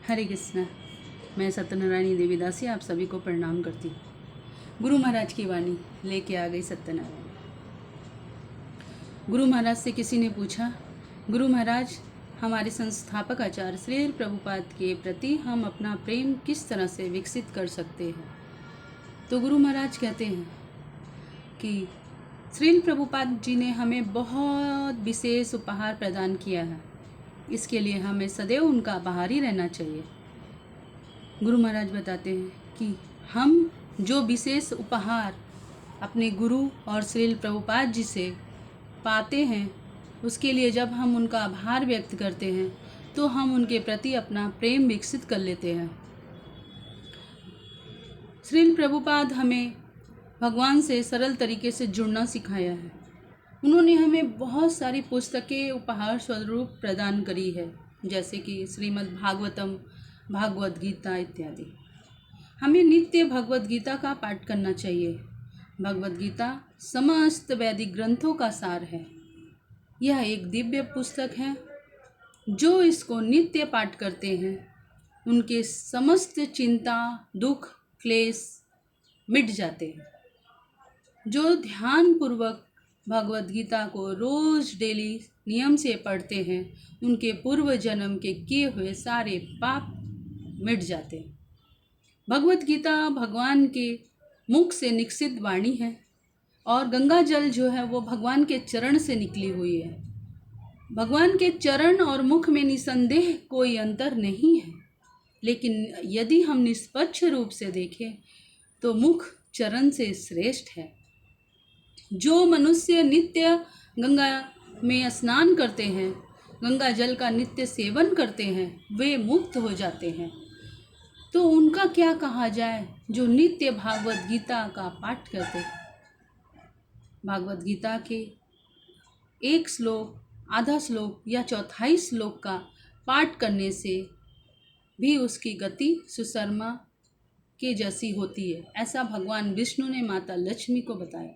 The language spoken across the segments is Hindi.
हरे कृष्णा। मैं सत्यनारायणी देवीदासी आप सभी को प्रणाम करती हूँ। गुरु महाराज की वाणी लेके आ गई सत्यनारायण। गुरु महाराज से किसी ने पूछा, गुरु महाराज, हमारे संस्थापक आचार्य श्रील प्रभुपाद के प्रति हम अपना प्रेम किस तरह से विकसित कर सकते हैं? तो गुरु महाराज कहते हैं कि श्रील प्रभुपाद जी ने हमें बहुत विशेष उपहार प्रदान किया है, इसके लिए हमें सदैव उनका आभारी रहना चाहिए। गुरु महाराज बताते हैं कि हम जो विशेष उपहार अपने गुरु और श्रील प्रभुपाद जी से पाते हैं, उसके लिए जब हम उनका आभार व्यक्त करते हैं तो हम उनके प्रति अपना प्रेम विकसित कर लेते हैं। श्रील प्रभुपाद हमें भगवान से सरल तरीके से जुड़ना सिखाया है। उन्होंने हमें बहुत सारी पुस्तकें उपहार स्वरूप प्रदान करी है, जैसे कि श्रीमद् भागवतम, भागवत गीता इत्यादि। हमें नित्य भगवत गीता का पाठ करना चाहिए। भगवत गीता समस्त वैदिक ग्रंथों का सार है। यह एक दिव्य पुस्तक है। जो इसको नित्य पाठ करते हैं उनके समस्त चिंता, दुख, क्लेश मिट जाते हैं। जो ध्यान पूर्वक भगवत गीता को रोज डेली नियम से पढ़ते हैं, उनके पूर्व जन्म के किए हुए सारे पाप मिट जाते हैं। भगवत गीता भगवान के मुख से निकसित वाणी है और गंगा जल जो है वो भगवान के चरण से निकली हुई है। भगवान के चरण और मुख में निसंदेह कोई अंतर नहीं है, लेकिन यदि हम निष्पक्ष रूप से देखें तो मुख चरण से श्रेष्ठ है। जो मनुष्य नित्य गंगा में स्नान करते हैं, गंगा जल का नित्य सेवन करते हैं, वे मुक्त हो जाते हैं। तो उनका क्या कहा जाए जो नित्य भागवत गीता का पाठ करते हैं। भागवत गीता के एक श्लोक, आधा श्लोक या चौथाई श्लोक का पाठ करने से भी उसकी गति सुशर्मा के जैसी होती है। ऐसा भगवान विष्णु ने माता लक्ष्मी को बताया।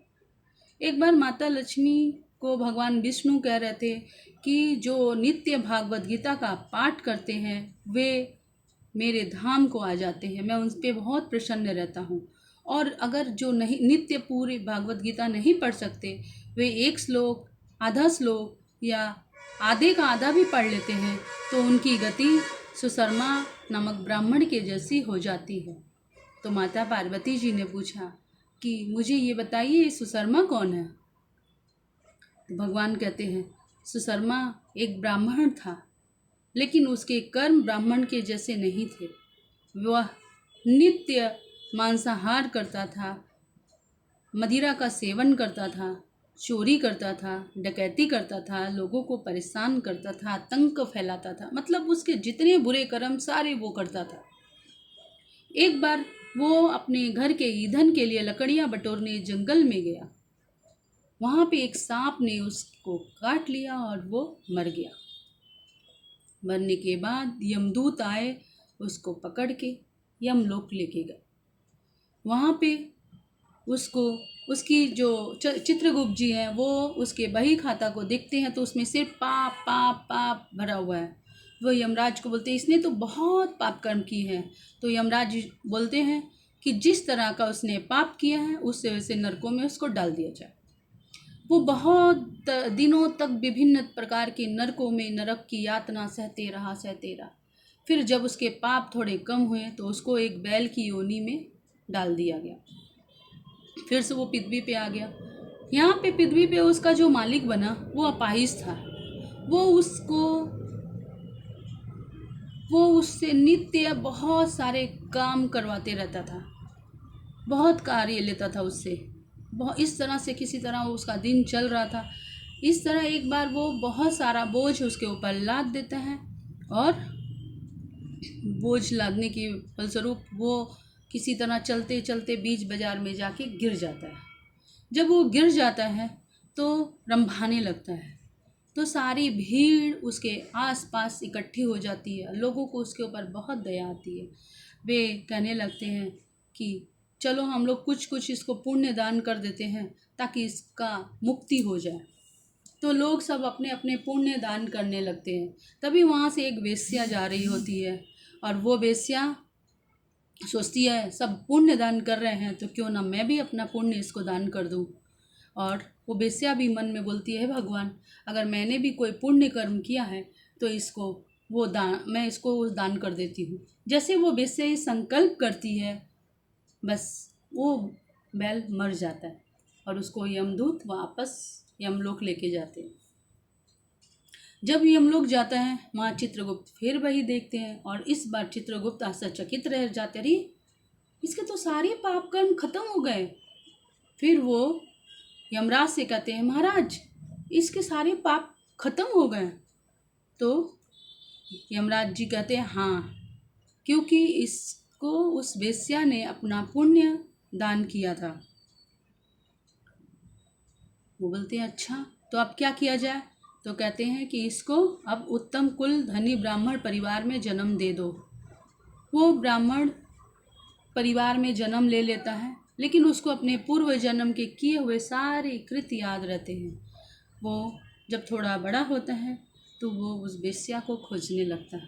एक बार माता लक्ष्मी को भगवान विष्णु कह रहे थे कि जो नित्य भागवत गीता का पाठ करते हैं वे मेरे धाम को आ जाते हैं, मैं उन पर बहुत प्रसन्न रहता हूँ। और अगर जो नहीं नित्य पूरी भागवत गीता नहीं पढ़ सकते, वे एक श्लोक, आधा श्लोक या आधे का आधा भी पढ़ लेते हैं तो उनकी गति सुशर्मा नामक ब्राह्मण के जैसी हो जाती है। तो माता पार्वती जी ने पूछा कि मुझे ये बताइए सुशर्मा कौन है? तो भगवान कहते हैं सुशर्मा एक ब्राह्मण था, लेकिन उसके कर्म ब्राह्मण के जैसे नहीं थे। वह नित्य मांसाहार करता था, मदिरा का सेवन करता था, चोरी करता था, डकैती करता था, लोगों को परेशान करता था, आतंक फैलाता था। मतलब उसके जितने बुरे कर्म सारे वो करता था। एक बार वो अपने घर के ईंधन के लिए लकड़ियां बटोरने जंगल में गया। वहाँ पे एक सांप ने उसको काट लिया और वो मर गया। मरने के बाद यमदूत आए, उसको पकड़ के यमलोक लेके गए। वहाँ पे उसको उसकी जो चित्रगुप्त जी हैं वो उसके बही खाता को देखते हैं तो उसमें सिर्फ पाप पाप पाप भरा हुआ है। वो यमराज को बोलते हैं इसने तो बहुत पाप कर्म की है। तो यमराज बोलते हैं कि जिस तरह का उसने पाप किया है उससे वैसे नरकों में उसको डाल दिया जाए। वो बहुत दिनों तक विभिन्न प्रकार के नरकों में नरक की यातना सहते रहा। फिर जब उसके पाप थोड़े कम हुए तो उसको एक बैल की योनि में डाल दिया गया। फिर से वो पृथ्वी पे आ गया। यहाँ पे पृथ्वी पे उसका जो मालिक बना वो अपाहिज था। वो उससे नित्य बहुत सारे काम करवाते रहता था, बहुत कार्य लेता था उससे। बहुत इस तरह से किसी तरह उसका दिन चल रहा था। इस तरह एक बार वो बहुत सारा बोझ उसके ऊपर लाद देता है और बोझ लादने के फलस्वरूप वो किसी तरह चलते चलते बीच बाजार में जाके गिर जाता है। जब वो गिर जाता है तो रंभाने लगता है, तो सारी भीड़ उसके आसपास इकट्ठी हो जाती है। लोगों को उसके ऊपर बहुत दया आती है। वे कहने लगते हैं कि चलो हम लोग कुछ कुछ इसको पुण्य दान कर देते हैं ताकि इसका मुक्ति हो जाए। तो लोग सब अपने अपने पुण्य दान करने लगते हैं। तभी वहाँ से एक वेश्या जा रही होती है। और वो वेश्या सोचती है सब पुण्य दान कर रहे हैं तो क्यों ना मैं भी अपना पुण्य इसको दान कर दूं। और वो वेश्या भी मन में बोलती है भगवान अगर मैंने भी कोई पुण्य कर्म किया है तो इसको वो दान मैं इसको दान कर देती हूँ। जैसे वो वेश्या ये संकल्प करती है बस वो बैल मर जाता है और उसको यमदूत वापस यमलोक लेके जाते हैं। जब यमलोक जाता है वहाँ चित्रगुप्त फिर वही देखते हैं और इस बार चित्रगुप्त आश्चर्यचकित रह जाते, अरे इसके तो सारे पाप कर्म खत्म हो गए। फिर वो यमराज से कहते हैं महाराज इसके सारे पाप खत्म हो गए। तो यमराज जी कहते हैं हाँ, क्योंकि इसको उस वेश्या ने अपना पुण्य दान किया था। वो बोलते हैं अच्छा तो अब क्या किया जाए। तो कहते हैं कि इसको अब उत्तम कुल धनी ब्राह्मण परिवार में जन्म दे दो। वो ब्राह्मण परिवार में जन्म ले लेता है लेकिन उसको अपने पूर्व जन्म के किए हुए सारे कृत्य याद रहते हैं। वो जब थोड़ा बड़ा होता है तो वो उस वेश्या को खोजने लगता है।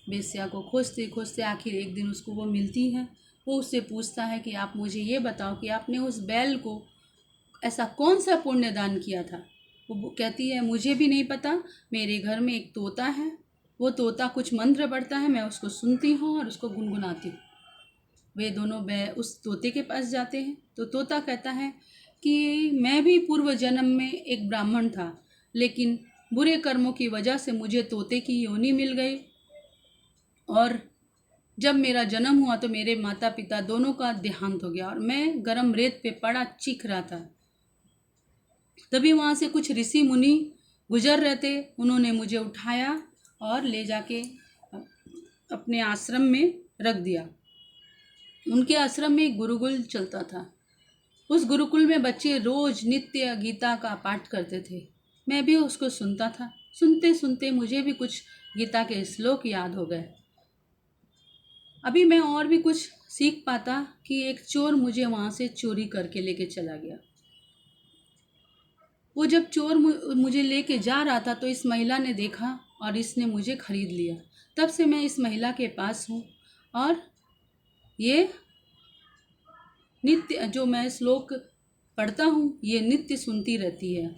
वेश्या को खोजते खोजते आखिर एक दिन उसको वो मिलती है। वो उससे पूछता है कि आप मुझे ये बताओ कि आपने उस बैल को ऐसा कौन सा पुण्य दान किया था। वो कहती है मुझे भी नहीं पता, मेरे घर में एक तोता है, वो तोता कुछ मंत्र पढ़ता है, मैं उसको सुनती हूँ और उसको गुनगुनाती हूँ। वे दोनों उस तोते के पास जाते हैं तो तोता कहता है कि मैं भी पूर्व जन्म में एक ब्राह्मण था लेकिन बुरे कर्मों की वजह से मुझे तोते की योनि मिल गई और जब मेरा जन्म हुआ तो मेरे माता पिता दोनों का देहांत हो गया और मैं गरम रेत पे पड़ा चीख रहा था। तभी वहाँ से कुछ ऋषि मुनि गुजर रहे थे, उन्होंने मुझे उठाया और ले जाके अपने आश्रम में रख दिया। उनके आश्रम में एक गुरुकुल चलता था। उस गुरुकुल में बच्चे रोज नित्य गीता का पाठ करते थे। मैं भी उसको सुनता था। सुनते सुनते मुझे भी कुछ गीता के श्लोक याद हो गए। अभी मैं और भी कुछ सीख पाता कि एक चोर मुझे वहाँ से चोरी करके लेके चला गया। वो जब चोर मुझे लेके जा रहा था तो इस महिला ने देखा और इसने मुझे खरीद लिया। तब से मैं इस महिला के पास हूँ और ये नित्य जो मैं श्लोक पढ़ता हूँ ये नित्य सुनती रहती है।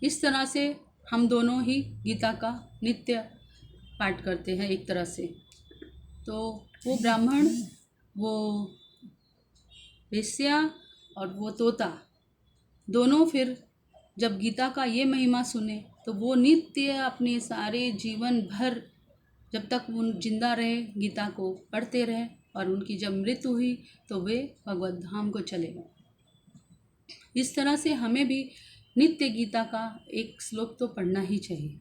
इस तरह से हम दोनों ही गीता का नित्य पाठ करते हैं एक तरह से। तो वो ब्राह्मण, वो वेश्या और वो तोता दोनों फिर जब गीता का ये महिमा सुने तो वो नित्य अपने सारे जीवन भर जब तक वो जिंदा रहे गीता को पढ़ते रहे और उनकी जब मृत्यु हुई तो वे भगवत धाम को चले गए। इस तरह से हमें भी नित्य गीता का एक श्लोक तो पढ़ना ही चाहिए।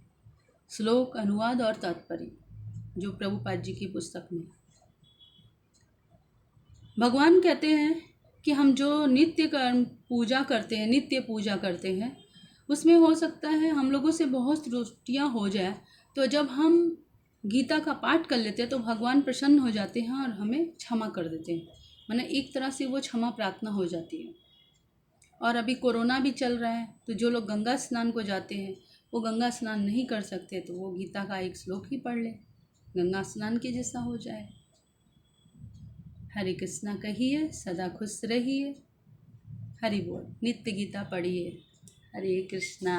श्लोक, अनुवाद और तात्पर्य जो प्रभुपाद जी की पुस्तक में। भगवान कहते हैं कि हम जो नित्य कर्म पूजा करते हैं, नित्य पूजा करते हैं, उसमें हो सकता है हम लोगों से बहुत त्रुटियाँ हो जाए, तो जब हम गीता का पाठ कर लेते हैं तो भगवान प्रसन्न हो जाते हैं और हमें क्षमा कर देते हैं। माने एक तरह से वो क्षमा प्रार्थना हो जाती है। और अभी कोरोना भी चल रहा है तो जो लोग गंगा स्नान को जाते हैं वो गंगा स्नान नहीं कर सकते तो वो गीता का एक श्लोक ही पढ़ ले, गंगा स्नान के जैसा हो जाए। हरे कृष्णा कहिए, सदा खुश रहिए। हरि बोल। नित्य गीता पढ़िए। हरे कृष्णा।